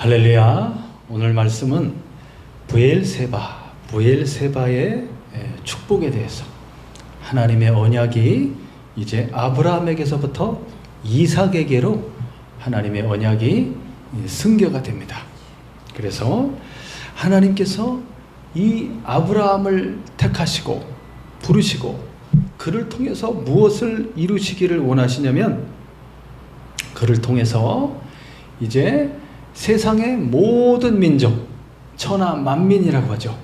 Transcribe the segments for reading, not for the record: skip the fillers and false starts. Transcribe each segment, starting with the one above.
할렐루야. 오늘 말씀은 부엘세바의 축복에 대해서, 하나님의 언약이 이제 아브라함에게서부터 이삭에게로 하나님의 언약이 승계가 됩니다. 그래서 하나님께서 이 아브라함을 택하시고 부르시고 그를 통해서 무엇을 이루시기를 원하시냐면, 그를 통해서 이제 세상의 모든 민족, 천하 만민이라고 하죠.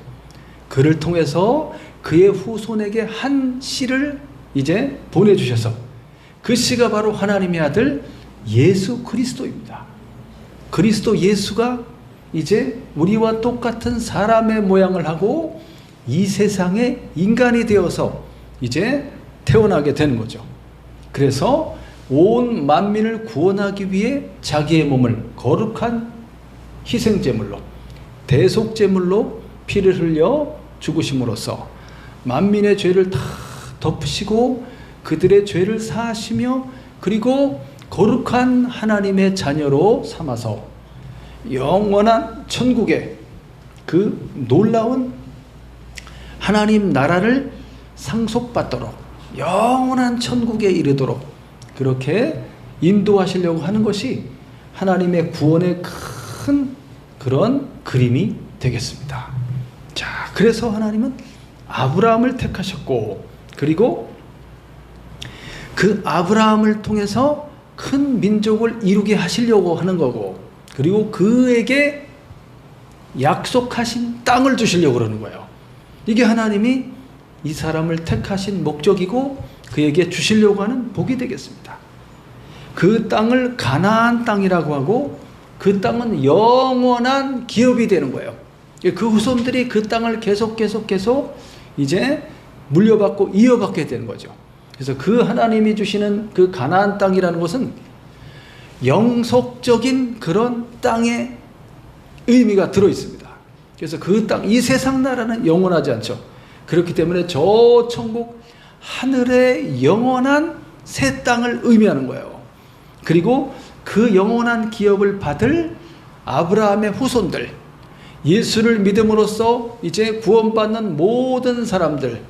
그를 통해서 그의 후손에게 한 씨를 이제 보내주셔서, 그 씨가 바로 하나님의 아들 예수 그리스도입니다. 그리스도 예수가 이제 우리와 똑같은 사람의 모양을 하고 이 세상에 인간이 되어서 이제 태어나게 되는 거죠. 그래서 온 만민을 구원하기 위해 자기의 몸을 거룩한 희생제물로, 대속제물로 피를 흘려 죽으심으로써 만민의 죄를 다 덮으시고 그들의 죄를 사하시며, 그리고 거룩한 하나님의 자녀로 삼아서 영원한 천국의 그 놀라운 하나님 나라를 상속받도록, 영원한 천국에 이르도록 그렇게 인도하시려고 하는 것이 하나님의 구원의 큰 그런 그림이 되겠습니다. 자, 그래서 하나님은 아브라함을 택하셨고, 그리고 그 아브라함을 통해서 큰 민족을 이루게 하시려고 하는 거고, 그리고 그에게 약속하신 땅을 주시려고 그러는 거예요. 이게 하나님이 이 사람을 택하신 목적이고 그에게 주시려고 하는 복이 되겠습니다. 그 땅을 가나안 땅이라고 하고, 그 땅은 영원한 기업이 되는 거예요. 그 후손들이 그 땅을 계속 이제 물려받고 이어받게 되는 거죠. 그래서 그 하나님이 주시는 그 가나안 땅이라는 것은 영속적인 그런 땅의 의미가 들어 있습니다. 그래서 그 땅, 이 세상 나라는 영원하지 않죠. 그렇기 때문에 저 천국 하늘의 영원한 새 땅을 의미하는 거예요. 그리고 그 영원한 기업을 받을 아브라함의 후손들, 예수를 믿음으로써 이제 구원받는 모든 사람들,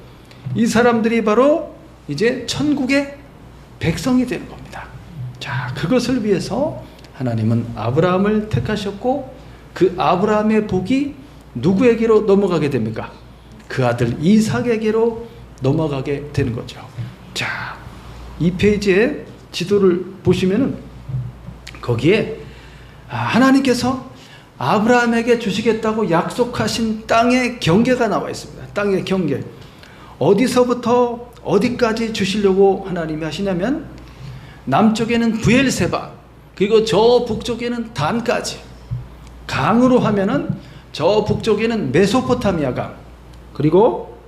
이 사람들이 바로 이제 천국의 백성이 되는 겁니다. 자, 그것을 위해서 하나님은 아브라함을 택하셨고, 그 아브라함의 복이 누구에게로 넘어가게 됩니까? 그 아들 이삭에게로 넘어가게 되는 거죠. 자, 이 페이지에 지도를 보시면은 거기에 하나님께서 아브라함에게 주시겠다고 약속하신 땅의 경계가 나와 있습니다. 땅의 경계. 어디서부터 어디까지 주시려고 하나님이 하시냐면, 남쪽에는 부엘세바, 그리고 저 북쪽에는 단까지, 강으로 하면은 저 북쪽에는 메소포타미아 강, 그리고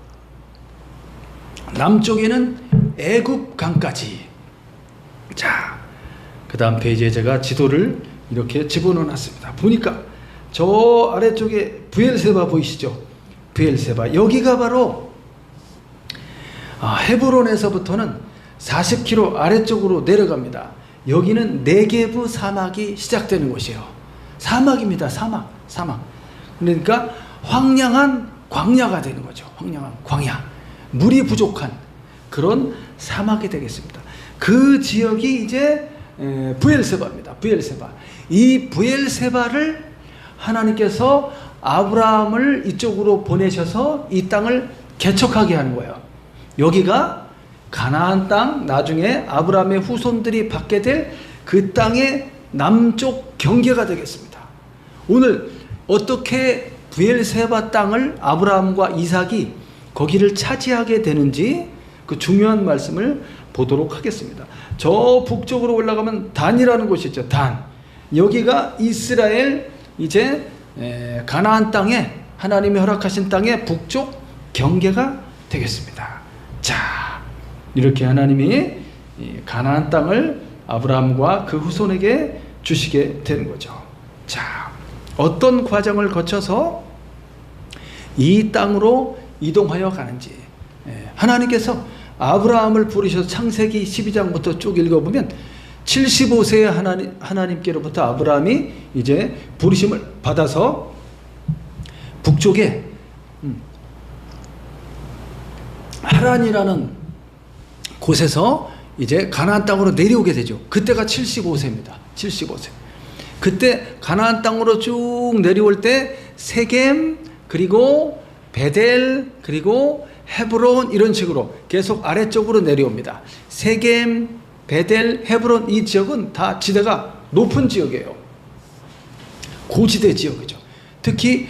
남쪽에는 애굽 강까지. 자, 그 다음 페이지에 제가 지도를 이렇게 집어넣어 놨습니다. 보니까 저 아래쪽에 부엘세바 보이시죠? 부엘세바, 여기가 바로 헤브론에서부터는 40km 아래쪽으로 내려갑니다. 여기는 네게브 사막이 시작되는 곳이에요. 사막입니다. 사막. 그러니까 황량한 광야가 되는 거죠. 황량한 광야, 물이 부족한 그런 사막이 되겠습니다. 그 지역이 이제 부엘세바입니다. 부엘세바. 이 부엘세바를 하나님께서 아브라함을 이쪽으로 보내셔서 이 땅을 개척하게 하는 거예요. 여기가 가나안 땅, 나중에 아브라함의 후손들이 받게 될 그 땅의 남쪽 경계가 되겠습니다. 오늘 어떻게 부엘세바 땅을 아브라함과 이삭이 거기를 차지하게 되는지 그 중요한 말씀을 보도록 하겠습니다. 저 북쪽으로 올라가면 단이라는 곳이 있죠. 단. 여기가 이스라엘 이제 가나안 땅에, 하나님이 허락하신 땅의 북쪽 경계가 되겠습니다. 자, 이렇게 하나님이 가나안 땅을 아브라함과 그 후손에게 주시게 되는 거죠. 자, 어떤 과정을 거쳐서 이 땅으로 이동하여 가는지, 하나님께서 아브라함을 부르셔서 창세기 12장부터 쭉 읽어보면 75세에 하나님께로부터 아브라함이 이제 부르심을 받아서 북쪽에 하란이라는 곳에서 이제 가나안 땅으로 내려오게 되죠. 그때가 75세입니다. 75세. 그때 가나안 땅으로 쭉 내려올 때 세겜, 그리고 베델, 그리고 헤브론, 이런 식으로 계속 아래쪽으로 내려옵니다. 세겜, 베델, 헤브론, 이 지역은 다 지대가 높은 지역이에요. 고지대 지역이죠. 특히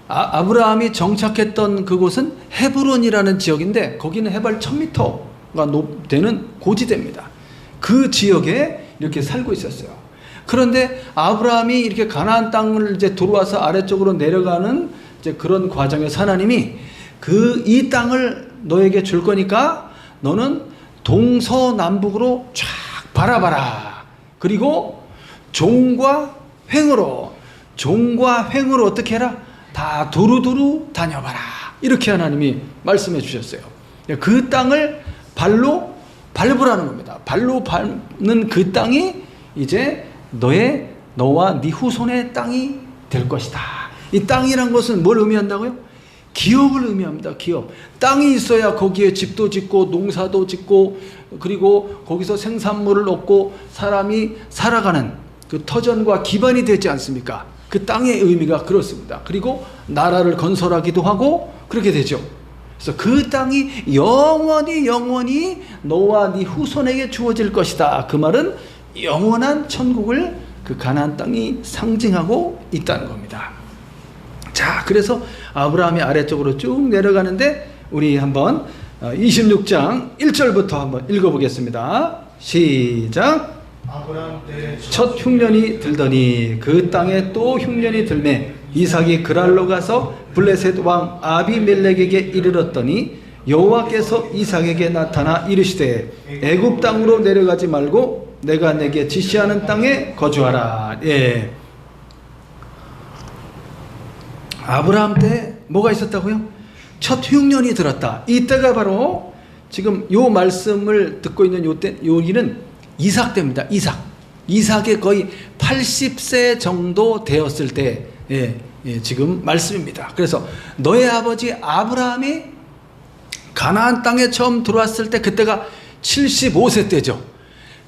아브라함이 정착했던 그곳은 헤브론이라는 지역인데 거기는 해발 1000m가 되는 고지대입니다. 그 지역에 이렇게 살고 있었어요. 그런데 아브라함이 이렇게 가나안 땅을 이제 들어와서 아래쪽으로 내려가는 이제 그런 과정에서 하나님이 이 땅을 너에게 줄 거니까 너는 동서남북으로 쫙 바라봐라. 그리고 종과 횡으로 어떻게 해라? 다 두루두루 다녀봐라. 이렇게 하나님이 말씀해 주셨어요. 그 땅을 발로 밟으라는 겁니다. 발로 밟는 그 땅이 이제 너와 네 후손의 땅이 될 것이다. 이 땅이란 것은 뭘 의미한다고요? 기업을 의미합니다. 기업. 땅이 있어야 거기에 집도 짓고 농사도 짓고 그리고 거기서 생산물을 얻고 사람이 살아가는 그 터전과 기반이 되지 않습니까? 그 땅의 의미가 그렇습니다. 그리고 나라를 건설하기도 하고 그렇게 되죠. 그래서 그 땅이 영원히 너와 네 후손에게 주어질 것이다. 그 말은 영원한 천국을 그 가나안 땅이 상징하고 있다는 겁니다. 자, 그래서 아브라함이 아래쪽으로 쭉 내려가는데 우리 한번 26장 1절부터 한번 읽어보겠습니다. 시작. 아브라함 때 첫 흉년이 들더니 그 땅에 또 흉년이 들매 이삭이 그랄로 가서 블레셋 왕 아비멜렉에게 이르렀더니 여호와께서 이삭에게 나타나 이르시되 애굽 땅으로 내려가지 말고 내가 내게 지시하는 땅에 거주하라. 예. 아브라함 때 뭐가 있었다고요? 첫 흉년이 들었다. 이때가 바로 지금 요 말씀을 듣고 있는 여기는 이삭 때입니다. 이삭의 거의 80세 정도 되었을 때 지금 말씀입니다. 그래서 너의 아버지 아브라함이 가나안 땅에 처음 들어왔을 때 그때가 75세 때죠.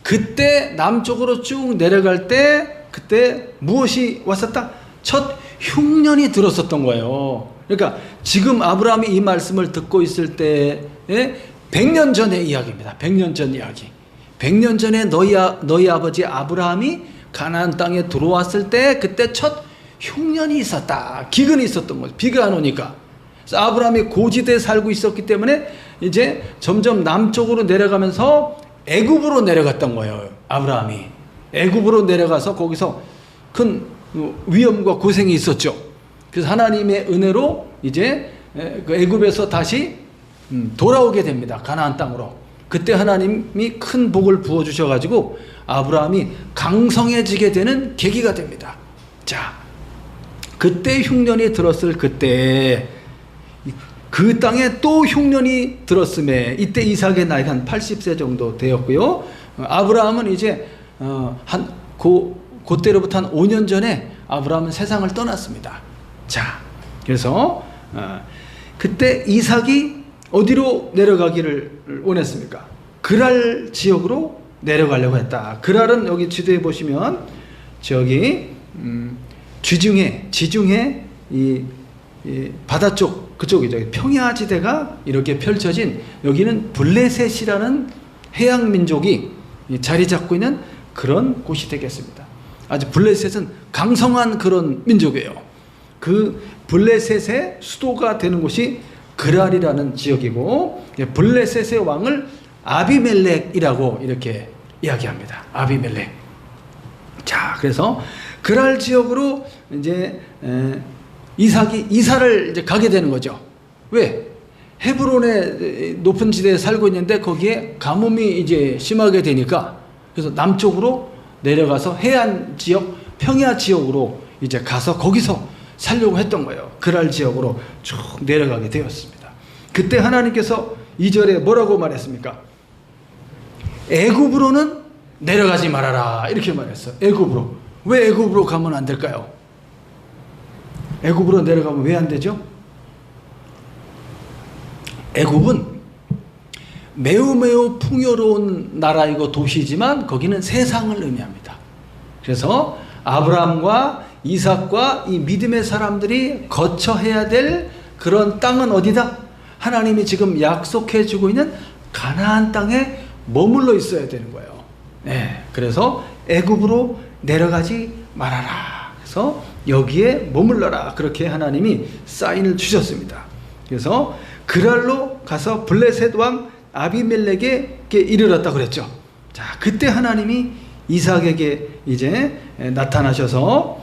그때 남쪽으로 쭉 내려갈 때 그때 무엇이 왔었다? 첫 흉년이 들었었던 거예요. 그러니까 지금 아브라함이 이 말씀을 듣고 있을 때 100년 전의 이야기입니다. 100년 전 이야기. 100년 전에 너희 아버지 아브라함이 가나안 땅에 들어왔을 때 그때 첫 흉년이 있었다. 기근이 있었던 거죠. 비가 안 오니까. 그래서 아브라함이 고지대에 살고 있었기 때문에 이제 점점 남쪽으로 내려가면서 애굽으로 내려갔던 거예요. 아브라함이 애굽으로 내려가서 거기서 큰 위험과 고생이 있었죠. 그래서 하나님의 은혜로 이제 그 애굽에서 다시 돌아오게 됩니다. 가나안 땅으로. 그때 하나님이 큰 복을 부어주셔가지고 아브라함이 강성해지게 되는 계기가 됩니다. 자, 그때 흉년이 들었을 그때 그 땅에 또 흉년이 들었음에 이때 이삭의 나이가 한 80세 정도 되었고요. 아브라함은 이제 그때로부터 한 5년 전에 아브라함은 세상을 떠났습니다. 자, 그래서 그때 이삭이 어디로 내려가기를 원했습니까? 그랄 지역으로 내려가려고 했다. 그랄은 여기 지도에 보시면 저기 지중해 이 바다 쪽 그쪽이죠. 평야지대가 이렇게 펼쳐진 여기는 블레셋이라는 해양 민족이 자리 잡고 있는 그런 곳이 되겠습니다. 아주 블레셋은 강성한 그런 민족이에요. 그 블레셋의 수도가 되는 곳이 그랄이라는 지역이고 블레셋의 왕을 아비멜렉이라고 이렇게 이야기합니다. 아비멜렉. 자, 그래서 그랄 지역으로 이제 이삭이 이사를 이제 가게 되는 거죠. 왜? 헤브론의 높은 지대에 살고 있는데 거기에 가뭄이 이제 심하게 되니까 그래서 남쪽으로 내려가서 해안 지역, 평야 지역으로 이제 가서 거기서 살려고 했던 거예요. 그랄 지역으로 쭉 내려가게 되었습니다. 그때 하나님께서 2절에 뭐라고 말했습니까? 애굽으로는 내려가지 말아라 이렇게 말했어요. 애굽으로. 왜 애굽으로 가면 안 될까요? 애굽으로 내려가면 왜 안 되죠? 애굽은 매우 풍요로운 나라이고 도시지만 거기는 세상을 의미합니다. 그래서 아브라함과 이삭과 이 믿음의 사람들이 거처해야 될 그런 땅은 어디다? 하나님이 지금 약속해 주고 있는 가나안 땅에 머물러 있어야 되는 거예요. 네, 그래서 애굽으로 내려가지 말아라. 그래서 여기에 머물러라. 그렇게 하나님이 사인을 주셨습니다. 그래서 그랄로 가서 블레셋 왕 아비멜렉에게 이르렀다 그랬죠. 자, 그때 하나님이 이삭에게 이제 나타나셔서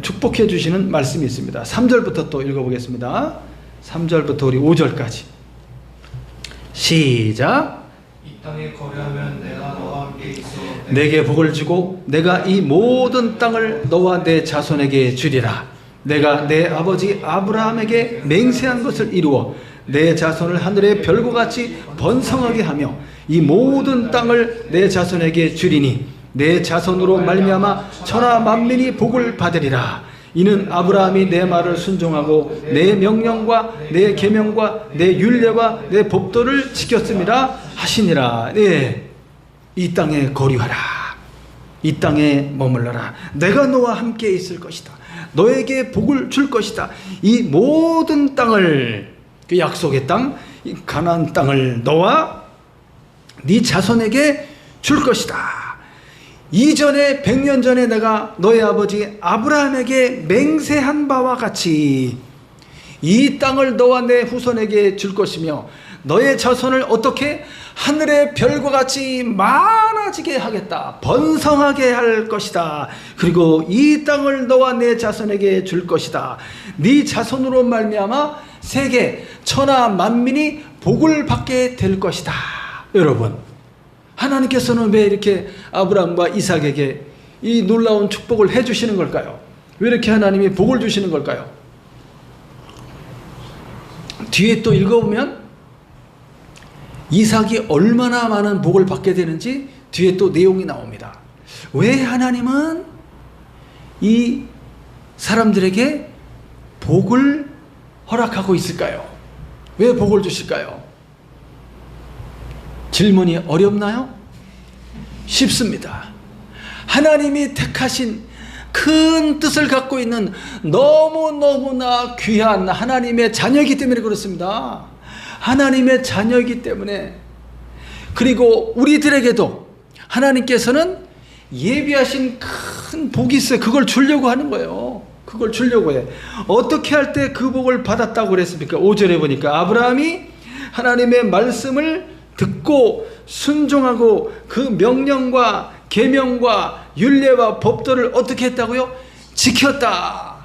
축복해 주시는 말씀이 있습니다. 3절부터 또 읽어보겠습니다. 3절부터 우리 5절까지 시작. 이 땅에 거류하면 내가 너와 함께 있어 내게 복을 주고 내가 이 모든 땅을 너와 내 자손에게 주리라. 내가 내 아버지 아브라함에게 맹세한 것을 이루어 내 자손을 하늘의 별과 같이 번성하게 하며 이 모든 땅을 내 자손에게 주리니 내 자손으로 말미암아 천하 만민이 복을 받으리라. 이는 아브라함이 내 말을 순종하고 내 명령과 내 계명과 내 율례와 내 법도를 지켰음이라 하시니라. 네, 이 땅에 거류하라. 이 땅에 머물러라. 내가 너와 함께 있을 것이다. 너에게 복을 줄 것이다. 이 모든 땅을, 그 약속의 땅, 이 가나안 땅을 너와 네 자손에게 줄 것이다. 이전에 100년 전에 내가 너의 아버지 아브라함에게 맹세한 바와 같이 이 땅을 너와 내 후손에게 줄 것이며 너의 자손을 어떻게 하늘의 별과 같이 많아지게 하겠다. 번성하게 할 것이다. 그리고 이 땅을 너와 내 자손에게 줄 것이다. 네 자손으로 말미암아 세계 천하 만민이 복을 받게 될 것이다. 여러분, 하나님께서는 왜 이렇게 아브라함과 이삭에게 이 놀라운 축복을 해주시는 걸까요? 왜 이렇게 하나님이 복을 주시는 걸까요? 뒤에 또 읽어보면 이삭이 얼마나 많은 복을 받게 되는지 뒤에 또 내용이 나옵니다. 왜 하나님은 이 사람들에게 복을 허락하고 있을까요? 왜 복을 주실까요? 질문이 어렵나요? 쉽습니다. 하나님이 택하신 큰 뜻을 갖고 있는 너무너무나 귀한 하나님의 자녀이기 때문에 그렇습니다. 하나님의 자녀이기 때문에, 그리고 우리들에게도 하나님께서는 예비하신 큰 복이 있어요. 그걸 주려고 하는 거예요. 그걸 주려고 해. 어떻게 할 때 그 복을 받았다고 그랬습니까? 5절에 보니까 아브라함이 하나님의 말씀을 듣고 순종하고 그 명령과 계명과 율례와 법도를 어떻게 했다고요? 지켰다.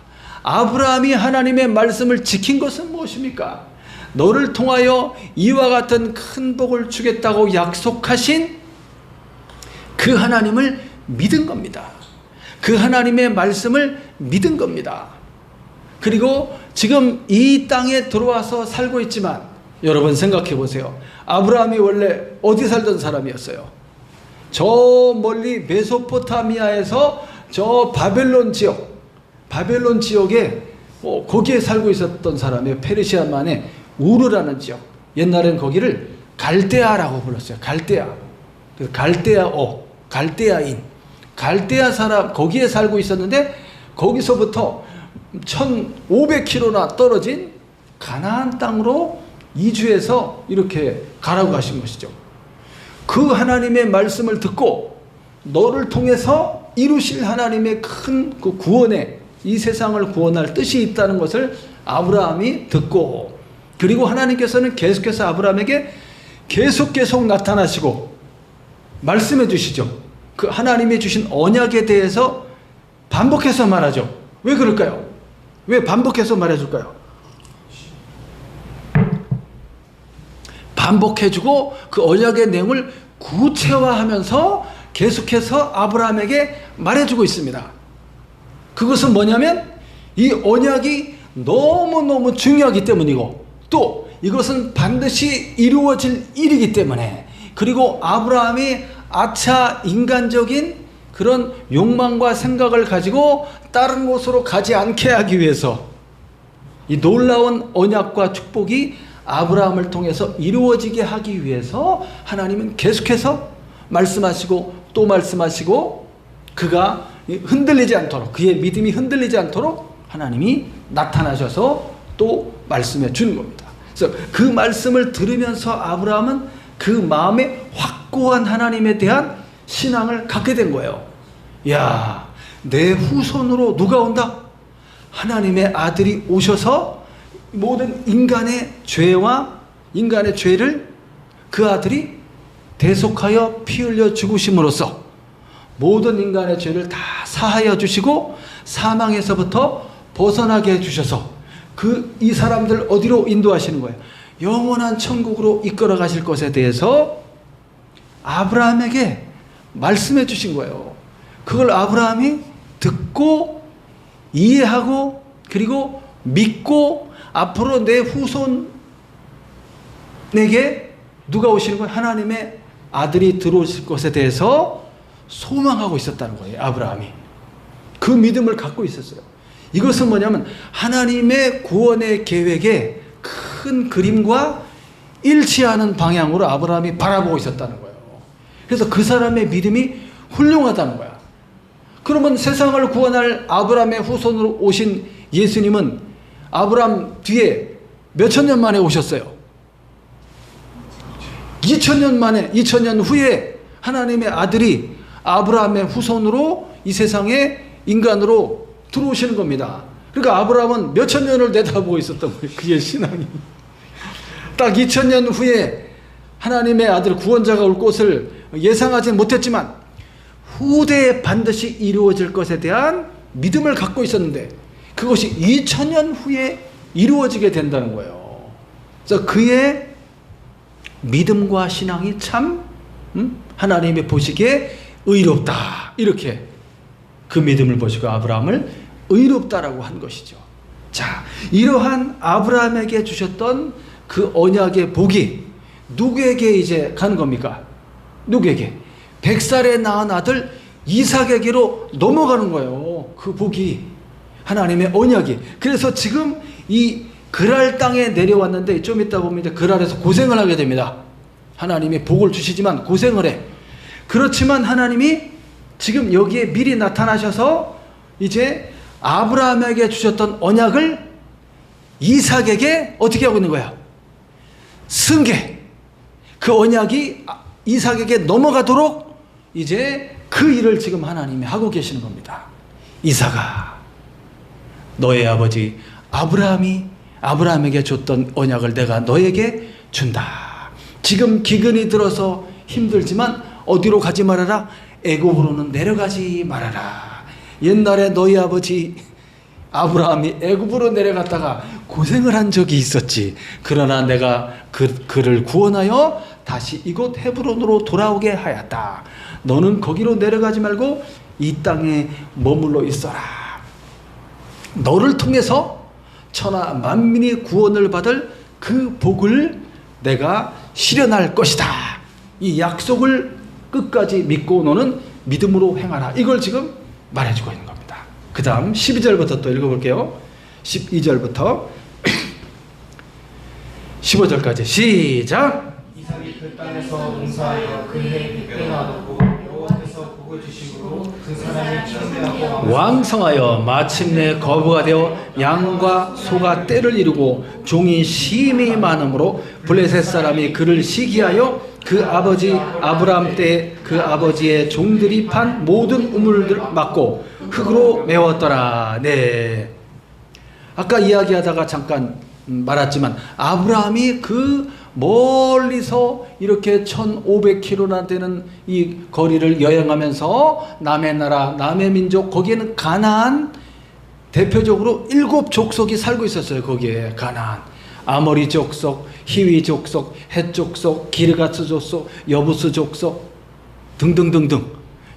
아브라함이 하나님의 말씀을 지킨 것은 무엇입니까? 너를 통하여 이와 같은 큰 복을 주겠다고 약속하신 그 하나님을 믿은 겁니다. 그 하나님의 말씀을 믿은 겁니다. 그리고 지금 이 땅에 들어와서 살고 있지만 여러분 생각해 보세요. 아브라함이 원래 어디 살던 사람이었어요? 저 멀리 메소포타미아에서 저 바벨론 지역에 거기에 살고 있었던 사람이에요. 페르시아만의 우르라는 지역. 옛날엔 거기를 갈대아라고 불렀어요. 갈대아. 갈대아인. 갈대아 사람, 거기에 살고 있었는데 거기서부터 1500km나 떨어진 가나안 땅으로 이주해서 이렇게 가라고 하신 것이죠. 그 하나님의 말씀을 듣고 너를 통해서 이루실 하나님의 큰 그 구원에, 이 세상을 구원할 뜻이 있다는 것을 아브라함이 듣고, 그리고 하나님께서는 계속해서 아브라함에게 계속 나타나시고 말씀해 주시죠. 그 하나님이 주신 언약에 대해서 반복해서 말하죠. 왜 그럴까요? 왜 반복해서 말해줄까요? 반복해주고 그 언약의 내용을 구체화하면서 계속해서 아브라함에게 말해주고 있습니다. 그것은 뭐냐면 이 언약이 너무너무 중요하기 때문이고, 또 이것은 반드시 이루어질 일이기 때문에, 그리고 아브라함이 아차 인간적인 그런 욕망과 생각을 가지고 다른 곳으로 가지 않게 하기 위해서 이 놀라운 언약과 축복이 아브라함을 통해서 이루어지게 하기 위해서 하나님은 계속해서 말씀하시고 또 말씀하시고 그가 흔들리지 않도록, 그의 믿음이 흔들리지 않도록 하나님이 나타나셔서 또 말씀해 주는 겁니다. 그래서 그 말씀을 들으면서 아브라함은 그 마음에 확고한 하나님에 대한 신앙을 갖게 된 거예요. 야, 내 후손으로 누가 온다? 하나님의 아들이 오셔서 모든 인간의 죄와 인간의 죄를 그 아들이 대속하여 피 흘려 죽으심으로써 모든 인간의 죄를 다 사하여 주시고 사망에서부터 벗어나게 해주셔서 이 사람들 어디로 인도하시는 거예요? 영원한 천국으로 이끌어 가실 것에 대해서 아브라함에게 말씀해 주신 거예요. 그걸 아브라함이 듣고 이해하고 그리고 믿고 앞으로 내 후손에게 누가 오시는 거예요? 하나님의 아들이 들어오실 것에 대해서 소망하고 있었다는 거예요. 아브라함이 그 믿음을 갖고 있었어요. 이것은 뭐냐면 하나님의 구원의 계획의 큰 그림과 일치하는 방향으로 아브라함이 바라보고 있었다는 거예요. 그래서 그 사람의 믿음이 훌륭하다는 거야. 그러면 세상을 구원할 아브라함의 후손으로 오신 예수님은 아브라함 뒤에 몇천 년 만에 오셨어요. 2000년 만에, 2000년 후에 하나님의 아들이 아브라함의 후손으로 이 세상에 인간으로 들어오시는 겁니다. 그러니까 아브라함은 몇천 년을 내다보고 있었던 거예요. 그의 신앙이. 딱 2000년 후에 하나님의 아들 구원자가 올 것을 예상하지 못했지만 후대에 반드시 이루어질 것에 대한 믿음을 갖고 있었는데 그것이 2000년 후에 이루어지게 된다는 거예요. 그래서 그의 믿음과 신앙이 참 하나님이 보시기에 의롭다. 이렇게 그 믿음을 보시고 아브라함을 의롭다라고 한 것이죠. 자, 이러한 아브라함에게 주셨던 그 언약의 복이 누구에게 이제 가는 겁니까? 누구에게? 100살에 낳은 아들 이삭에게로 넘어가는 거예요. 그 복이, 하나님의 언약이. 그래서 지금 이 그랄 땅에 내려왔는데 좀 이따 보면 이제 그랄에서 고생을 하게 됩니다. 하나님이 복을 주시지만 고생을 해. 그렇지만 하나님이 지금 여기에 미리 나타나셔서 이제 아브라함에게 주셨던 언약을 이삭에게 어떻게 하고 있는 거야? 승계. 그 언약이 이삭에게 넘어가도록 이제 그 일을 지금 하나님이 하고 계시는 겁니다. 이삭아, 너의 아버지 아브라함이 아브라함에게 줬던 언약을 내가 너에게 준다. 지금 기근이 들어서 힘들지만 어디로 가지 말아라? 애굽으로는 내려가지 말아라. 옛날에 너희 아버지 아브라함이 애굽으로 내려갔다가 고생을 한 적이 있었지. 그러나 내가 그를 구원하여 다시 이곳 헤브론으로 돌아오게 하였다. 너는 거기로 내려가지 말고 이 땅에 머물러 있어라. 너를 통해서 천하 만민이 구원을 받을 그 복을 내가 실현할 것이다. 이 약속을 끝까지 믿고 너는 믿음으로 행하라. 이걸 지금 말해주고 있는 겁니다. 그 다음 12절부터 또 읽어볼게요. 12절부터 15절까지 시작. 이삭이 그 땅에서 농사하여 그해 빅배를 얻고 여호와께서 복을 주심으로 그 사람이 충배하고 왕성하여 마침내 거부가 되어 양과 소가 떼를 이루고 종이 심히 많으므로 블레셋 사람이 그를 시기하여 그 아버지 아브라함 때 그 아버지의 종들이 판 모든 우물들 막고 흙으로 메웠더라. 네. 아까 이야기하다가 잠깐 말았지만 아브라함이 그 멀리서 이렇게 1500km나 되는 이 거리를 여행하면서 남의 나라, 남의 민족, 거기에는 가나안 대표적으로 7족속이 살고 있었어요. 거기에 가나안. 아모리 족속, 히위 족속, 헷 족속, 기르가스 족속, 여부스 족속 등등등등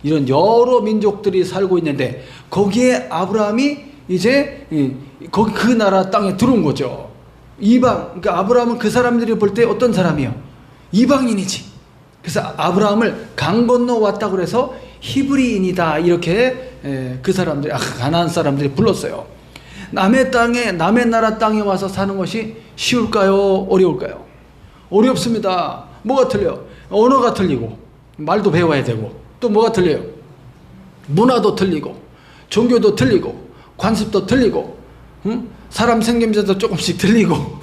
이런 여러 민족들이 살고 있는데 거기에 아브라함이 이제 거기 그 나라 땅에 들어온 거죠. 이방, 그러니까 아브라함은 그 사람들이 볼 때 어떤 사람이요? 이방인이지. 그래서 아브라함을 강 건너 왔다고 그래서 히브리인이다 이렇게 그 사람들이 가나안 사람들이 불렀어요. 남의 땅에 남의 나라 땅에 와서 사는 것이 쉬울까요? 어려울까요? 어렵습니다. 뭐가 틀려요? 언어가 틀리고 말도 배워야 되고 또 뭐가 틀려요? 문화도 틀리고 종교도 틀리고 관습도 틀리고 사람 생김새도 조금씩 틀리고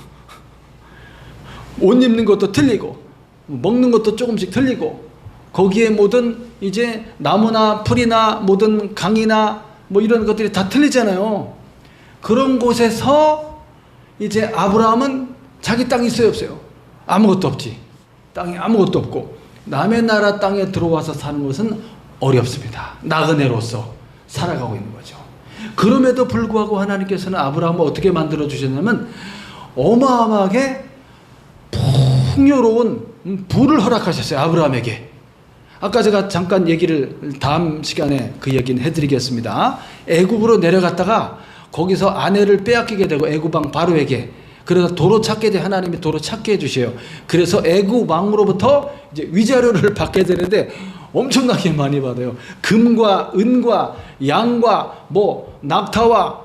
옷 입는 것도 틀리고 먹는 것도 조금씩 틀리고 거기에 모든 이제 나무나 풀이나 모든 강이나 뭐 이런 것들이 다 틀리잖아요. 그런 곳에서 이제 아브라함은 자기 땅이 있어요 없어요? 아무것도 없지. 땅에 아무것도 없고 남의 나라 땅에 들어와서 사는 것은 어렵습니다. 나그네로서 살아가고 있는 거죠. 그럼에도 불구하고 하나님께서는 아브라함을 어떻게 만들어 주셨냐면 어마어마하게 풍요로운 부를 허락하셨어요. 아브라함에게. 아까 제가 잠깐 얘기를 다음 시간에 그 얘기는 해드리겠습니다. 애굽으로 내려갔다가 거기서 아내를 빼앗기게 되고 애굽 왕 바로에게 그래서 도로 찾게 돼 하나님이 도로 찾게 해주셔요. 그래서 애굽 왕으로부터 이제 위자료를 받게 되는데 엄청나게 많이 받아요. 금과 은과 양과 뭐 낙타와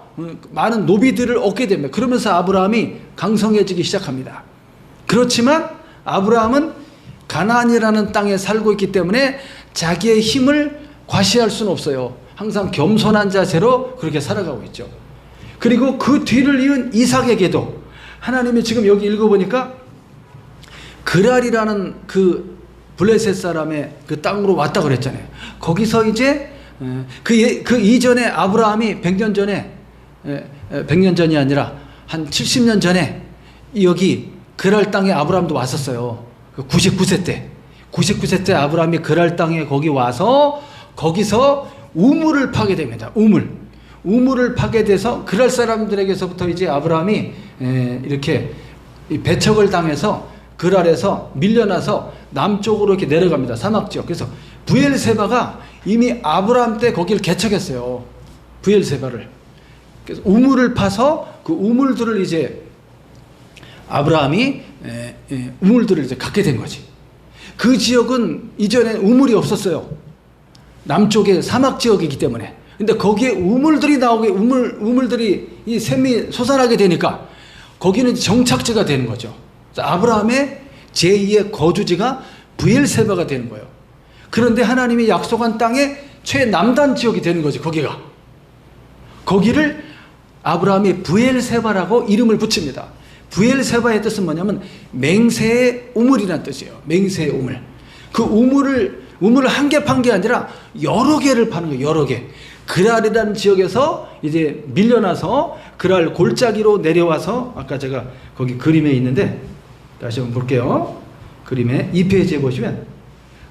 많은 노비들을 얻게 됩니다. 그러면서 아브라함이 강성해지기 시작합니다. 그렇지만 아브라함은 가나안이라는 땅에 살고 있기 때문에 자기의 힘을 과시할 수는 없어요. 항상 겸손한 자세로 그렇게 살아가고 있죠. 그리고 그 뒤를 이은 이삭에게도 하나님이 지금 여기 읽어보니까 그랄이라는 그 블레셋 사람의 그 땅으로 왔다 그랬잖아요. 거기서 이제 그 이전에 아브라함이 100년 전에 100년 전이 아니라 한 70년 전에 여기 그랄 땅에 아브라함도 왔었어요. 99세 때 아브라함이 그랄 땅에 거기 와서 거기서 우물을 파게 됩니다. 우물을 파게 돼서 그랄 사람들에게서부터 이제 아브라함이 이렇게 배척을 당해서 그랄에서 밀려나서 남쪽으로 이렇게 내려갑니다. 사막 지역. 그래서 브엘세바가 이미 아브라함 때 거기를 개척했어요. 브엘세바를. 그래서 우물을 파서 그 우물들을 이제 아브라함이 우물들을 이제 갖게 된 거지. 그 지역은 이전에 우물이 없었어요. 남쪽의 사막 지역이기 때문에. 근데 거기에 우물들이 나오게 우물들이 이 샘이 솟아나게 되니까 거기는 정착지가 되는 거죠. 아브라함의 제2의 거주지가 브엘세바가 되는 거예요. 그런데 하나님이 약속한 땅의 최남단 지역이 되는 거죠. 거기를 아브라함이 브엘세바라고 이름을 붙입니다. 브엘세바의 뜻은 뭐냐면 맹세의 우물이라는 뜻이에요. 맹세의 우물. 그 우물을 한 개 판 게 아니라 여러 개를 파는 거예요. 여러 개. 그랄이라는 지역에서 이제 밀려나서 그랄 골짜기로 내려와서 아까 제가 거기 그림에 있는데 다시 한번 볼게요. 그림에 2페이지에 보시면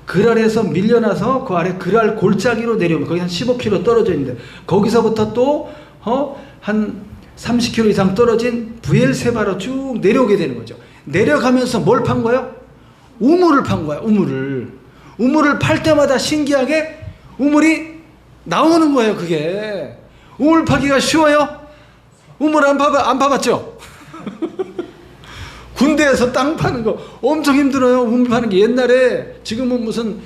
그랄에서 밀려나서 그 아래 그랄 골짜기로 내려오면 거기 한 15km 떨어져 있는데 거기서부터 또 한 30km 이상 떨어진 브엘세바로 쭉 내려오게 되는 거죠. 내려가면서 뭘 판 거예요? 우물을 판 거야. 우물을 팔 때마다 신기하게 우물이 나오는 거예요. 그게 우물 파기가 쉬워요? 우물 안 파봤죠? 군대에서 땅 파는 거 엄청 힘들어요. 우물 파는 게 옛날에 지금은 무슨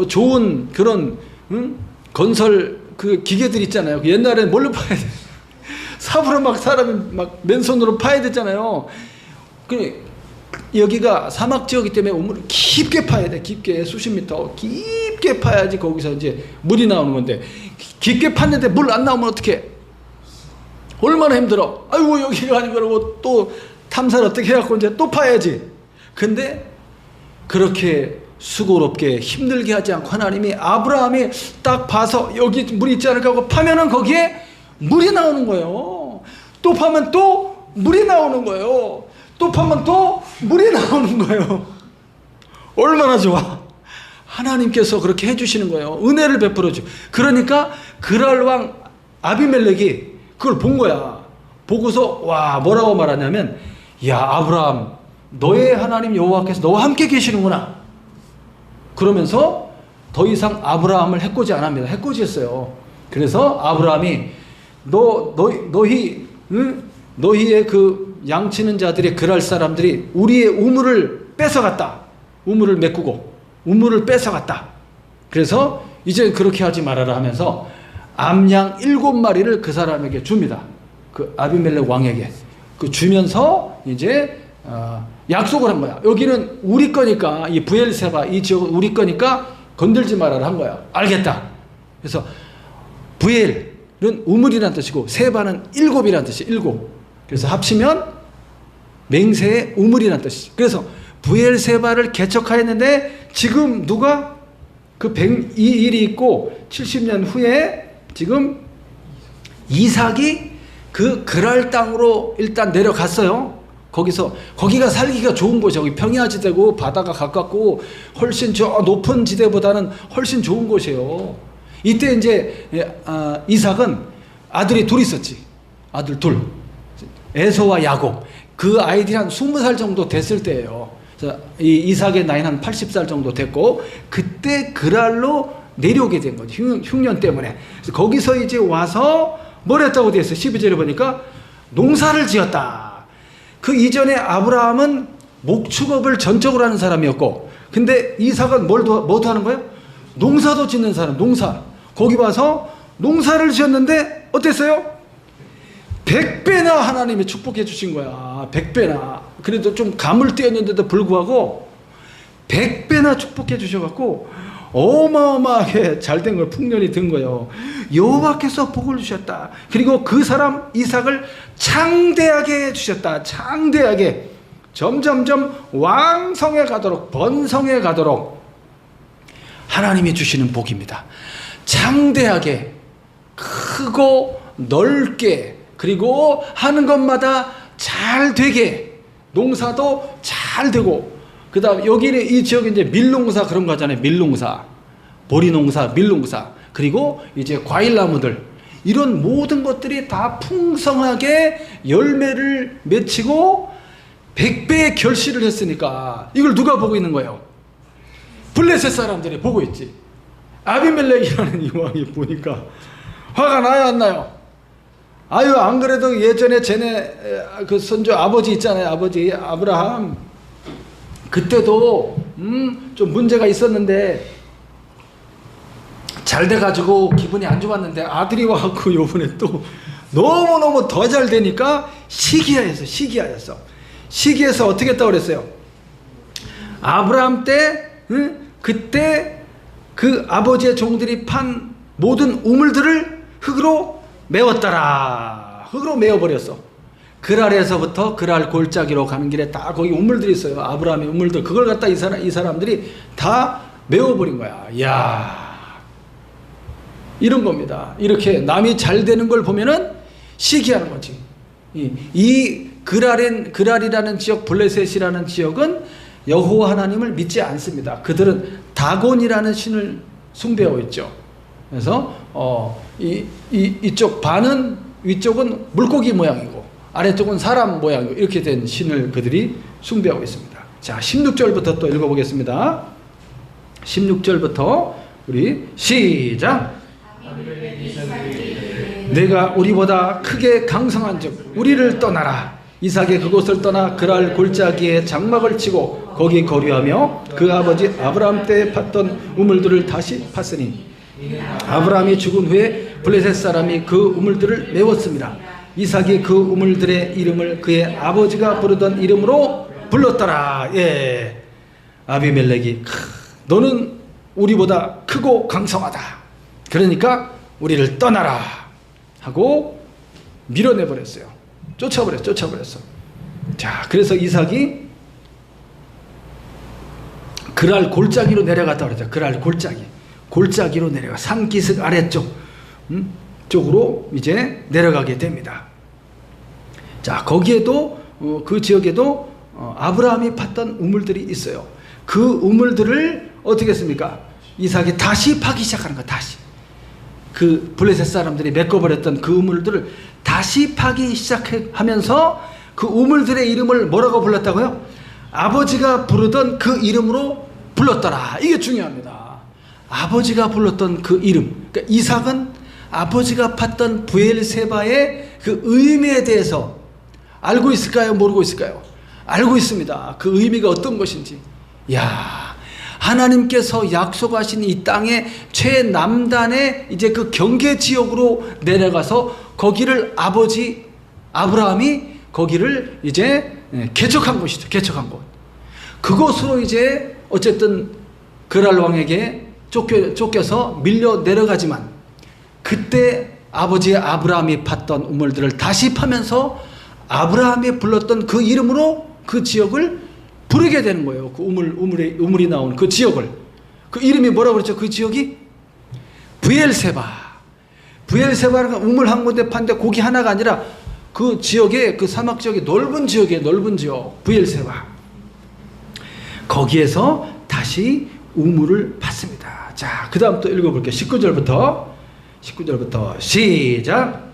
좋은 그런 건설 그 기계들 있잖아요. 옛날에 뭘로 파야 돼? 삽으로 막 사람이 막 맨손으로 파야 됐잖아요. 여기가 사막 지역이기 때문에 우물을 깊게 파야 돼. 깊게 수십 미터 깊게 파야지 거기서 이제 물이 나오는 건데 깊게 팠는데 물 안 나오면 어떡해? 얼마나 힘들어. 아이고 여기가 아니고 그러고 또 탐사를 어떻게 해갖고 이제 또 파야지. 근데 그렇게 수고롭게 힘들게 하지 않고 하나님이 아브라함이 딱 봐서 여기 물이 있지 않을까 하고 파면은 거기에 물이 나오는 거예요. 또 파면 또 물이 나오는 거예요. 또 파면 또 물이 나오는 거예요. 얼마나 좋아. 하나님께서 그렇게 해주시는 거예요. 은혜를 베풀어 줘. 그러니까 그랄 왕 아비멜렉이 그걸 본 거야. 보고서 와 뭐라고 말하냐면 야 아브라함 너의 하나님 여호와께서 너와 함께 계시는구나. 그러면서 더 이상 아브라함을 해코지 안 합니다. 해코지했어요. 그래서 아브라함이 너희의 그 양치는 자들의 그랄 사람들이 우리의 우물을 뺏어갔다. 우물을 메꾸고 우물을 뺏어갔다. 그래서 이제 그렇게 하지 말아라 하면서 암양 7마리를 그 사람에게 줍니다. 그 아비멜렉 왕에게 그 주면서 이제 약속을 한 거야. 여기는 우리 거니까, 이 브엘세바 이 지역은 우리 거니까 건들지 말아라 한 거야. 알겠다. 그래서 브엘은 우물이라는 뜻이고 세바는 7이라는 뜻이 7. 그래서 합치면 맹세의 우물이라는 뜻이지. 그래서 브엘세바를 개척하였는데 지금 누가 이 일이 있고 70년 후에 지금 이삭이 그 그랄 땅으로 일단 내려갔어요. 거기가 살기가 좋은 곳이야. 거기 평야지대고 바다가 가깝고 훨씬 저 높은 지대보다는 훨씬 좋은 곳이에요. 이때 이제 이삭은 아들이 둘 있었지. 아들 둘. 에서와 야곱. 그 아이들이 한 20살 정도 됐을 때예요. 그래서 이 이삭의 나이는 한 80살 정도 됐고 그때 그랄로 내려오게 된 거지. 흉년 때문에. 그래서 거기서 이제 와서 뭘 했다고 되어 있어요. 12절에 보니까 농사를 지었다. 그 이전에 아브라함은 목축업을 전적으로 하는 사람이었고 근데 이삭은 뭐도 하는 거예요? 농사도 짓는 사람. 농사. 거기 와서 농사를 지었는데 어땠어요? 100배나 하나님이 축복해 주신 거야. 100배나. 그래도 좀 감을 띄었는데도 불구하고 100배나 축복해 주셔갖고 어마어마하게 잘된 걸 풍년이 든 거예요. 여호와께서 복을 주셨다. 그리고 그 사람 이삭을 창대하게 해주셨다. 창대하게 점점점 왕성해 가도록 번성해 가도록 하나님이 주시는 복입니다. 창대하게 크고 넓게 그리고 하는 것마다 잘 되게 농사도 잘 되고 그 다음 여기는 이 지역에 이제 밀농사 그런 거 하잖아요. 밀농사, 보리농사, 밀농사 그리고 이제 과일나무들 이런 모든 것들이 다 풍성하게 열매를 맺히고 100배의 결실을 했으니까 이걸 누가 보고 있는 거예요? 블레셋 사람들이 보고 있지. 아비멜렉이라는 이 왕이 보니까 화가 나요 안 나요? 아유 안 그래도 예전에 쟤네 그 선조 아버지 있잖아요. 아버지 아브라함 그때도 좀 문제가 있었는데 잘 돼가지고 기분이 안 좋았는데 아들이 와갖고 요번에 또 너무너무 더 잘 되니까 시기하였어. 시기해서 어떻게 했다고 그랬어요? 아브라함 때 그때 그 아버지의 종들이 판 모든 우물들을 흙으로 메웠더라. 흙으로 메워버렸어. 그랄에서부터 그랄 골짜기로 가는 길에 다 거기 우물들이 있어요. 아브라함의 우물들. 그걸 갖다 이 사람들이 다 메워버린 거야. 이야. 이런 겁니다. 이렇게 남이 잘 되는 걸 보면은 시기하는 거지. 이 그랄이라는 지역, 블레셋이라는 지역은 여호와 하나님을 믿지 않습니다. 그들은 다곤이라는 신을 숭배하고 있죠. 그래서 이쪽 반은 위쪽은 물고기 모양이고 아래쪽은 사람 모양이고 이렇게 된 신을 그들이 숭배하고 있습니다. 자, 16절부터 또 읽어보겠습니다. 16절부터 우리 시작. 내가 우리보다 크게 강성한즉 우리를 떠나라. 이삭이 그곳을 떠나 그랄 골짜기에 장막을 치고 거기 거류하며 그 아버지 아브라함 때 팠던 우물들을 다시 팠으니 아브라함이 죽은 후에 블레셋 사람이 그 우물들을 메웠습니다. 이삭이 그 우물들의 이름을 그의 아버지가 부르던 이름으로 불렀더라. 예. 아비멜렉이 너는 우리보다 크고 강성하다. 그러니까 우리를 떠나라 하고 밀어내버렸어요. 쫓아버렸어. 자, 그래서 이삭이 그랄 골짜기로 내려갔다 그랬죠. 그랄 골짜기로 내려가 산기슭 아래쪽 쪽으로 이제 내려가게 됩니다. 자, 거기에도 그 지역에도 아브라함이 팠던 우물들이 있어요. 그 우물들을 어떻게 했습니까? 이삭이 다시 파기 시작하는 거야. 다시 그 블레셋 사람들이 메꿔버렸던 그 우물들을 다시 파기 시작하면서 그 우물들의 이름을 뭐라고 불렀다고요? 아버지가 부르던 그 이름으로 불렀더라. 이게 중요합니다. 아버지가 불렀던 그 이름. 그러니까 이삭은 아버지가 팠던 브엘세바의 그 의미에 대해서 알고 있을까요? 모르고 있을까요? 알고 있습니다. 그 의미가 어떤 것인지. 야, 하나님께서 약속하신 이 땅의 최남단의 이제 그 경계 지역으로 내려가서 거기를 아버지 아브라함이 거기를 이제 개척한 곳이죠. 개척한 곳. 그곳으로 이제 어쨌든 그랄 왕에게 쫓겨서 밀려 내려가지만 그때 아버지 아브라함이 팠던 우물들을 다시 파면서 아브라함이 불렀던 그 이름으로 그 지역을 부르게 되는 거예요. 그 우물이 나온 그 지역을. 그 이름이 뭐라고 그랬죠? 그 지역이 브엘세바. 브엘세바가 우물 한 군데 판데 고기 하나가 아니라 그 지역에 그 사막 지역에 넓은 지역이에요. 넓은 지역. 브엘세바. 거기에서 다시 우물을 팠습니다. 자, 그 다음 또 읽어볼게요. 19절부터 시작.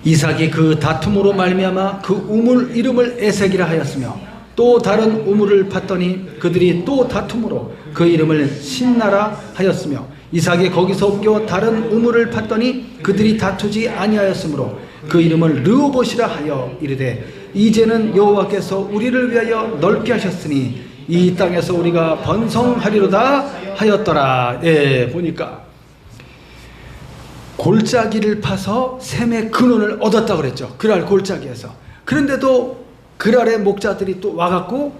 이삭이 그 다툼으로 말미암아 그 우물 이름을 에색이라 하였으며 또 다른 우물을 팠더니 그들이 또 다툼으로 그 이름을 신나라 하였으며 이삭이 거기서 옮겨 다른 우물을 팠더니 그들이 다투지 아니하였으므로 그 이름을 르호봇이라 하여 이르되 이제는 여호와께서 우리를 위하여 넓게 하셨으니 이 땅에서 우리가 번성하리로다 하였더라. 예, 보니까 골짜기를 파서 샘의 근원을 얻었다고 그랬죠. 그랄 골짜기에서. 그런데도 그랄의 목자들이 또 와갖고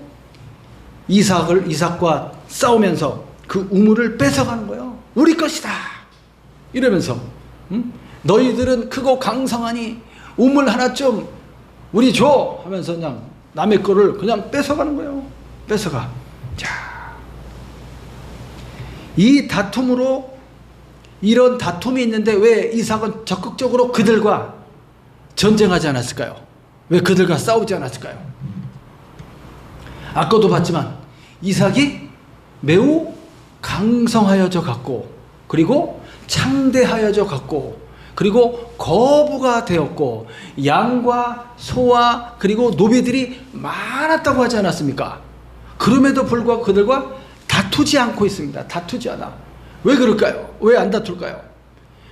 이삭과 싸우면서 그 우물을 뺏어가는 거예요. 우리 것이다 이러면서 너희들은 크고 강성하니 우물 하나 좀 우리 줘 하면서 그냥 남의 거를 그냥 뺏어가는 거예요. 뺏어가. 자, 이 다툼으로 이런 다툼이 있는데 왜 이삭은 적극적으로 그들과 전쟁하지 않았을까요? 왜 그들과 싸우지 않았을까요? 아까도 봤지만 이삭이 매우 강성하여져 갔고 그리고 창대하여져 갔고 그리고 거부가 되었고 양과 소와 그리고 노비들이 많았다고 하지 않았습니까? 그럼에도 불구하고 그들과 다투지 않고 있습니다. 다투지 않아. 왜 그럴까요? 왜 안 다툴까요?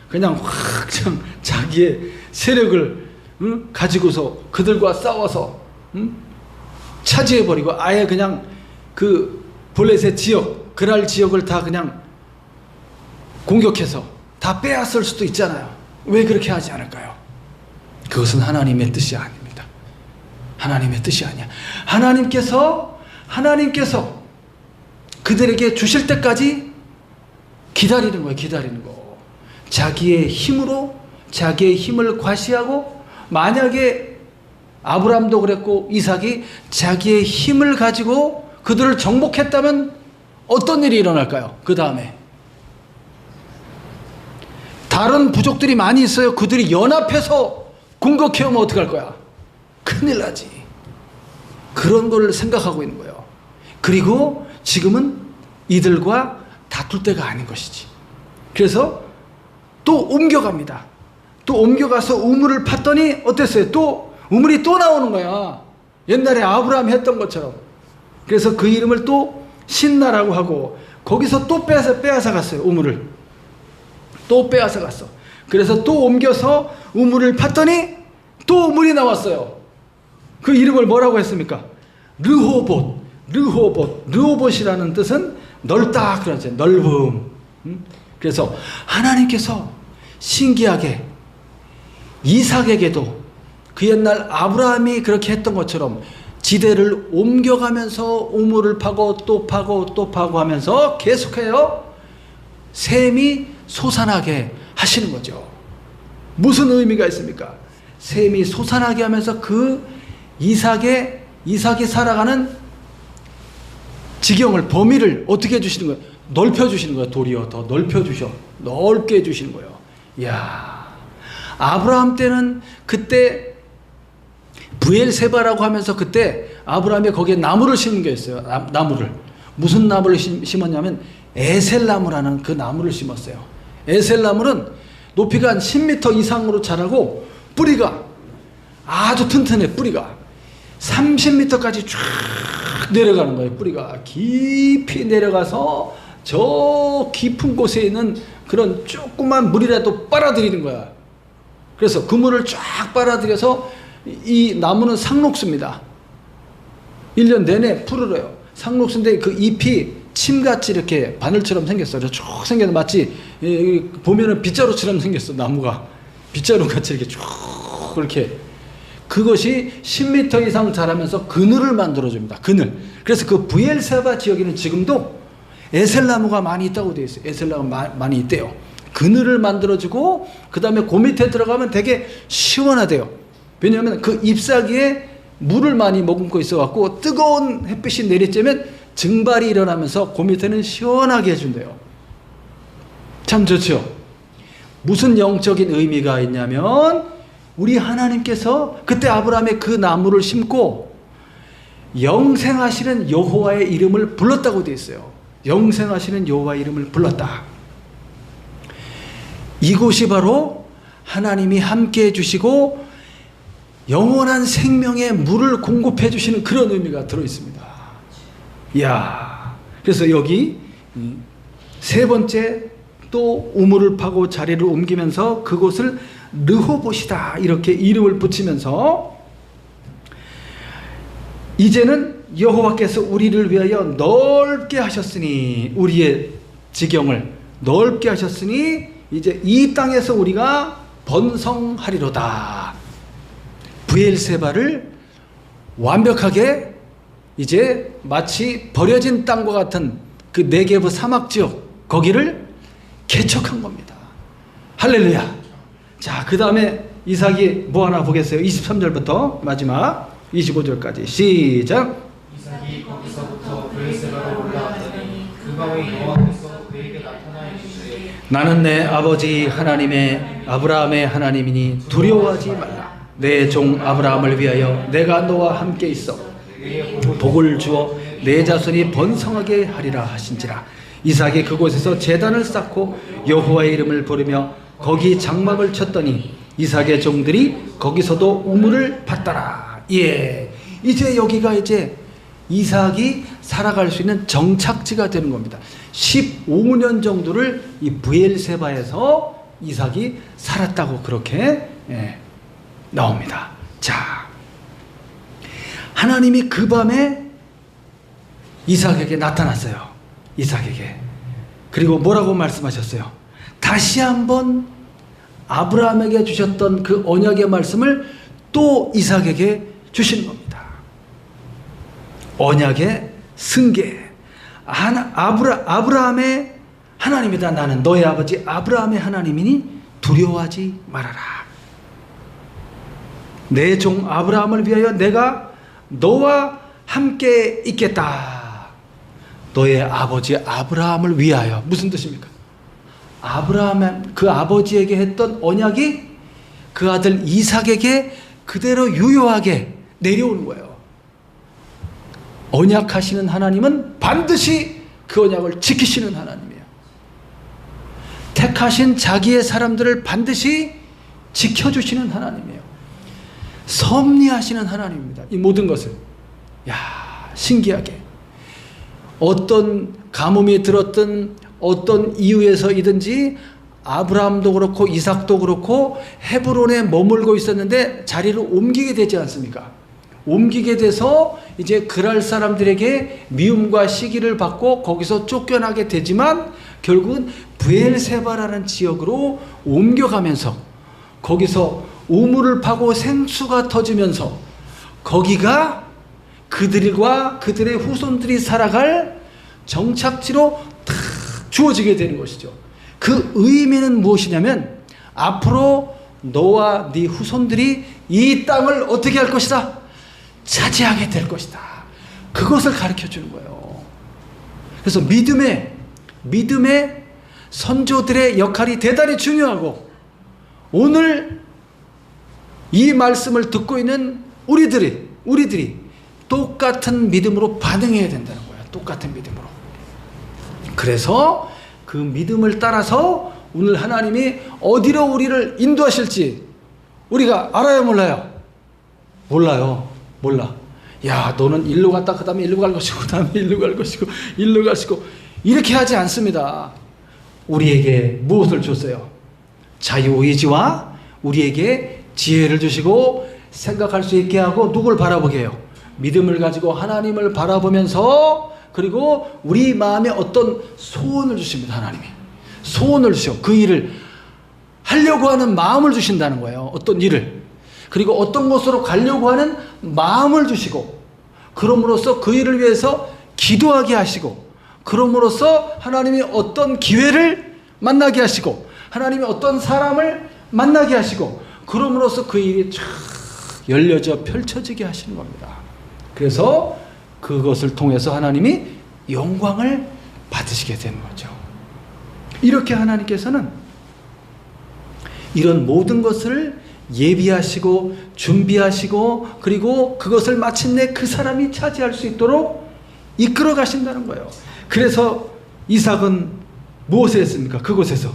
그냥 확 자기의 세력을 가지고서 그들과 싸워서 차지해버리고 아예 그냥 그 블레셋 지역 그랄 지역을 다 그냥 공격해서 다 빼앗을 수도 있잖아요. 왜 그렇게 하지 않을까요? 그것은 하나님의 뜻이 아닙니다. 하나님의 뜻이 아니야. 하나님께서 그들에게 주실 때까지 기다리는 거예요. 기다리는 거. 자기의 힘으로 자기의 힘을 과시하고 만약에 아브라함도 그랬고 이삭이 자기의 힘을 가지고 그들을 정복했다면 어떤 일이 일어날까요? 그 다음에 다른 부족들이 많이 있어요. 그들이 연합해서 공격해오면 어떡할 거야? 큰일 나지. 그런 걸 생각하고 있는 거예요. 그리고 지금은 이들과 다툴 때가 아닌 것이지. 그래서 또 옮겨갑니다. 또 옮겨가서 우물을 팠더니 어땠어요? 또 우물이 또 나오는 거야. 옛날에 아브라함이 했던 것처럼. 그래서 그 이름을 또 신나라고 하고 거기서 또 빼앗아 갔어요. 우물을. 또 빼앗아 갔어. 그래서 또 옮겨서 우물을 팠더니 또 우물이 나왔어요. 그 이름을 뭐라고 했습니까? 르호봇이라는 뜻은 넓다 그러죠. 넓음. 그래서 하나님께서 신기하게 이삭에게도 그 옛날 아브라함이 그렇게 했던 것처럼 지대를 옮겨가면서 우물을 파고 또 파고 또 파고 하면서 계속해요. 샘이 솟아나게 하시는 거죠. 무슨 의미가 있습니까? 샘이 솟아나게 하면서 그 이삭이 살아가는 지경을 범위를 어떻게 해주시는 거예요? 넓혀주시는 거예요. 도리어 더 넓혀주셔. 넓게 해주시는 거예요. 이야, 아브라함 때는 그때 브엘세바라고 하면서 그때 아브라함이 거기에 나무를 심은 게 있어요. 나무를. 무슨 나무를 심었냐면 에셀나무라는 그 나무를 심었어요. 에셀나무는 높이가 한 10m 이상으로 자라고 뿌리가 아주 튼튼해. 뿌리가 30m까지 쫙 내려가는 거예요. 뿌리가 깊이 내려가서 저 깊은 곳에 있는 그런 조그만 물이라도 빨아들이는 거야. 그래서 그물을 쫙 빨아들여서 이 나무는 상록수입니다. 1년 내내 푸르러요. 상록수인데 그 잎이 침같이 이렇게 바늘처럼 생겼어요. 쭉 생겨서 마치 보면은 빗자루처럼 생겼어. 나무가 빗자루 같이 이렇게 쭉 이렇게. 그것이 10m 이상 자라면서 그늘을 만들어줍니다. 그늘. 그래서 그 브엘세바 지역에는 지금도 에셀나무가 많이 있다고 되어 있어요. 에셀나무가 많이 있대요. 그늘을 만들어주고 그 다음에 그 밑에 들어가면 되게 시원하대요. 왜냐하면 그 잎사귀에 물을 많이 머금고 있어갖고 뜨거운 햇빛이 내리쬐면 증발이 일어나면서 그 밑에는 시원하게 해준대요. 참 좋죠. 무슨 영적인 의미가 있냐면 우리 하나님께서 그때 아브라함의 그 나무를 심고 영생하시는 여호와의 이름을 불렀다고 되어 있어요. 영생하시는 여호와의 이름을 불렀다. 이곳이 바로 하나님이 함께해 주시고 영원한 생명의 물을 공급해 주시는 그런 의미가 들어있습니다. 이야, 그래서 여기 세 번째 또 우물을 파고 자리를 옮기면서 그곳을 르호봇이다 이렇게 이름을 붙이면서 이제는 여호와께서 우리를 위하여 넓게 하셨으니 우리의 지경을 넓게 하셨으니 이제 이 땅에서 우리가 번성하리로다. 브엘세바를 완벽하게 이제 마치 버려진 땅과 같은 그 네게브 사막 지역 거기를 개척한 겁니다. 할렐루야. 자, 그 다음에 이삭이 뭐 하나 보겠어요? 23절부터 마지막 25절까지 시작. 이삭이 거기서부터 브엘세바로 올라왔더니 그 밤에 여호와께서 그에게 나타나 이르시되 나는 내 아버지 하나님의 아브라함의 하나님이니 두려워하지 말라. 내 종 아브라함을 위하여 내가 너와 함께 있어 복을 주어 내 자손이 번성하게 하리라 하신지라. 이삭이 그곳에서 제단을 쌓고 여호와의 이름을 부르며 거기 장막을 쳤더니 이삭의 종들이 거기서도 우물을 팠더라. 예, 이제 여기가 이제 이삭이 살아갈 수 있는 정착지가 되는 겁니다. 15년 정도를 이 브엘세바에서 이삭이 살았다고 그렇게 나옵니다. 자, 하나님이 그 밤에 이삭에게 나타났어요. 이삭에게. 그리고 뭐라고 말씀하셨어요? 다시 한번 아브라함에게 주셨던 그 언약의 말씀을 또 이삭에게 주신 겁니다. 언약의 승계. 아브라함의 하나님이다. 나는 너의 아버지 아브라함의 하나님이니 두려워하지 말아라. 내 종 아브라함을 위하여 내가 너와 함께 있겠다. 너의 아버지 아브라함을 위하여. 무슨 뜻입니까? 아브라함 그 아버지에게 했던 언약이 그 아들 이삭에게 그대로 유효하게 내려오는 거예요. 언약하시는 하나님은 반드시 그 언약을 지키시는 하나님이에요. 택하신 자기의 사람들을 반드시 지켜주시는 하나님이에요. 섭리하시는 하나님입니다. 이 모든 것을. 야, 신기하게. 어떤 가뭄이 들었든 어떤 이유에서이든지 아브라함도 그렇고 이삭도 그렇고 헤브론에 머물고 있었는데 자리를 옮기게 되지 않습니까? 옮기게 돼서 이제 그랄 사람들에게 미움과 시기를 받고 거기서 쫓겨나게 되지만 결국은 브엘세바라는 지역으로 옮겨가면서 거기서 우물을 파고 생수가 터지면서 거기가 그들과 그들의 후손들이 살아갈 정착지로 탁 주어지게 되는 것이죠. 그 의미는 무엇이냐면 앞으로 너와 네 후손들이 이 땅을 어떻게 할 것이다? 차지하게 될 것이다. 그것을 가르쳐 주는 거예요. 그래서 믿음의 선조들의 역할이 대단히 중요하고 오늘 이 말씀을 듣고 있는 우리들이 똑같은 믿음으로 반응해야 된다는 거야. 똑같은 믿음으로. 그래서 그 믿음을 따라서 오늘 하나님이 어디로 우리를 인도하실지 우리가 알아요, 몰라요? 몰라. 야, 너는 일로 갔다 그 다음에 일로 갈 것이고 그 다음에 일로 갈 것이고 일로 갈 것이고 이렇게 하지 않습니다. 우리에게 무엇을 줬어요? 자유의지와 우리에게 지혜를 주시고 생각할 수 있게 하고 누굴 바라보게 해요? 믿음을 가지고 하나님을 바라보면서 그리고 우리 마음에 어떤 소원을 주십니다. 하나님이 소원을 주시고 그 일을 하려고 하는 마음을 주신다는 거예요. 어떤 일을. 그리고 어떤 곳으로 가려고 하는 마음을 주시고 그럼으로써 그 일을 위해서 기도하게 하시고 그럼으로써 하나님이 어떤 기회를 만나게 하시고 하나님이 어떤 사람을 만나게 하시고 그럼으로써 그 일이 쫙 열려져 펼쳐지게 하시는 겁니다. 그래서 그것을 통해서 하나님이 영광을 받으시게 되는 거죠. 이렇게 하나님께서는 이런 모든 것을 예비하시고 준비하시고 그리고 그것을 마침내 그 사람이 차지할 수 있도록 이끌어 가신다는 거예요. 그래서 이삭은 무엇을 했습니까? 그곳에서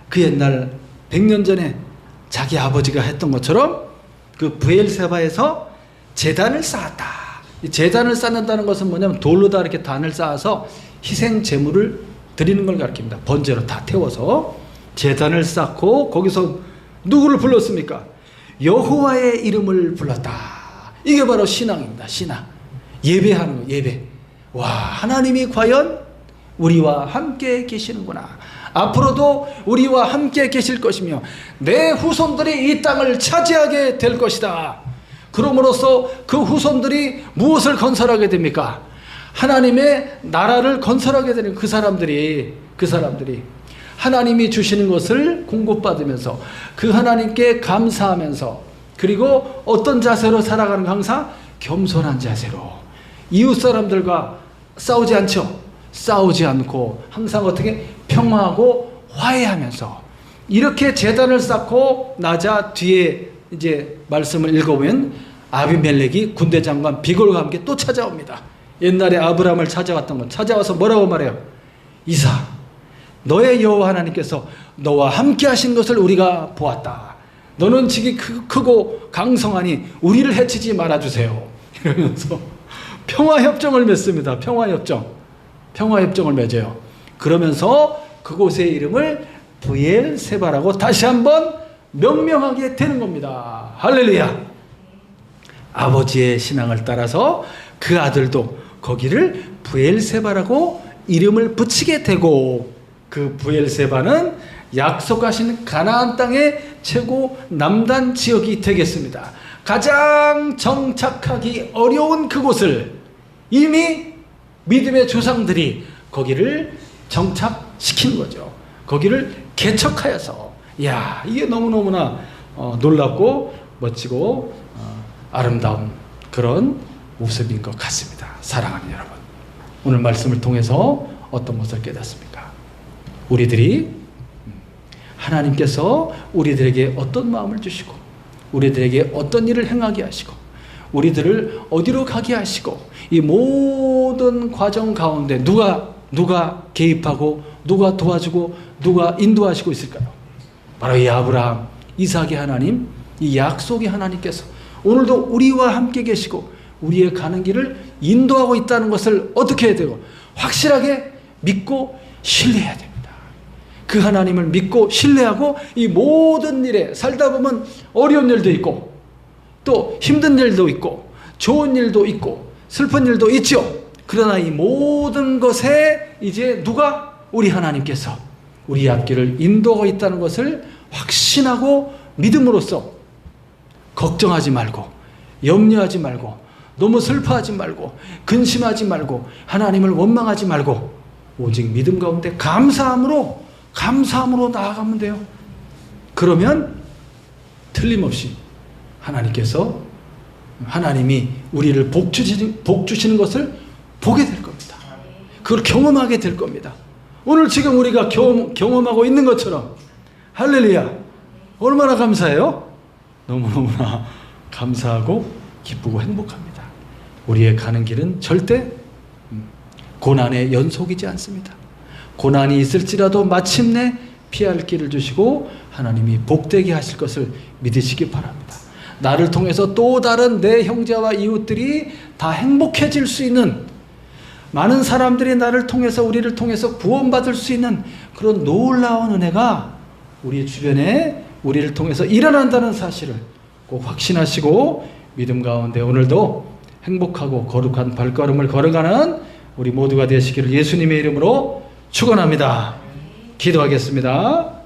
그 옛날 100년 전에 자기 아버지가 했던 것처럼 그 브엘세바에서 제단을 쌓았다. 이 제단을 쌓는다는 것은 뭐냐면 돌로다 이렇게 단을 쌓아서 희생 제물을 드리는 걸 가리킵니다. 번제로 다 태워서 제단을 쌓고 거기서 누구를 불렀습니까? 여호와의 이름을 불렀다. 이게 바로 신앙입니다. 신앙. 예배하는 거, 예배. 와, 하나님이 과연 우리와 함께 계시는구나. 앞으로도 우리와 함께 계실 것이며 내 후손들이 이 땅을 차지하게 될 것이다. 그럼으로써 그 후손들이 무엇을 건설하게 됩니까? 하나님의 나라를 건설하게 되는 그 사람들이 하나님이 주시는 것을 공급받으면서 그 하나님께 감사하면서 그리고 어떤 자세로 살아가는 항상 겸손한 자세로 이웃 사람들과 싸우지 않죠. 싸우지 않고 항상 어떻게 평화하고 화해하면서 이렇게 제단을 쌓고 나자 뒤에 이제 말씀을 읽어보면 아비멜렉이 군대 장관 비골과 함께 또 찾아옵니다. 옛날에 아브라함을 찾아왔던 건 찾아와서 뭐라고 말해요? 이삭, 너의 여호와 하나님께서 너와 함께 하신 것을 우리가 보았다. 너는 직이 크고 강성하니 우리를 해치지 말아주세요. 이러면서 평화협정을 맺습니다. 평화협정을 맺어요. 그러면서 그곳의 이름을 브엘세바라고 다시 한번 명명하게 되는 겁니다. 할렐루야. 아버지의 신앙을 따라서 그 아들도 거기를 브엘세바라고 이름을 붙이게 되고 그 브엘세바는 약속하신 가나안 땅의 최고 남단 지역이 되겠습니다. 가장 정착하기 어려운 그곳을 이미 믿음의 조상들이 거기를 정착시킨 거죠. 거기를 개척하여서 이야, 이게 너무너무나 놀랍고 멋지고 아름다운 그런 모습인 것 같습니다. 사랑하는 여러분, 오늘 말씀을 통해서 어떤 것을 깨닫습니까? 우리들이 하나님께서 우리들에게 어떤 마음을 주시고 우리들에게 어떤 일을 행하게 하시고 우리들을 어디로 가게 하시고 이 모든 과정 가운데 누가 개입하고 누가 도와주고 누가 인도하시고 있을까요? 바로 이 아브라함, 이삭의 하나님, 이 약속의 하나님께서 오늘도 우리와 함께 계시고 우리의 가는 길을 인도하고 있다는 것을 어떻게 해야 되고 확실하게 믿고 신뢰해야 됩니다. 그 하나님을 믿고 신뢰하고 이 모든 일에 살다 보면 어려운 일도 있고 또 힘든 일도 있고 좋은 일도 있고 슬픈 일도 있죠. 그러나 이 모든 것에 이제 누가? 우리 하나님께서 우리 앞길을 인도하고 있다는 것을 확신하고 믿음으로써 걱정하지 말고 염려하지 말고 너무 슬퍼하지 말고 근심하지 말고 하나님을 원망하지 말고 오직 믿음 가운데 감사함으로 나아가면 돼요. 그러면 틀림없이 하나님이 우리를 복 주시는 것을 보게 될 겁니다. 그걸 경험하게 될 겁니다. 오늘 지금 우리가 경험하고 있는 것처럼 할렐루야, 얼마나 감사해요? 너무너무나 감사하고 기쁘고 행복합니다. 우리의 가는 길은 절대 고난의 연속이지 않습니다. 고난이 있을지라도 마침내 피할 길을 주시고 하나님이 복되게 하실 것을 믿으시기 바랍니다. 나를 통해서 또 다른 내 형제와 이웃들이 다 행복해질 수 있는, 많은 사람들이 나를 통해서 우리를 통해서 구원받을 수 있는 그런 놀라운 은혜가 우리 주변에 우리를 통해서 일어난다는 사실을 꼭 확신하시고 믿음 가운데 오늘도 행복하고 거룩한 발걸음을 걸어가는 우리 모두가 되시기를 예수님의 이름으로 축원합니다. 기도하겠습니다.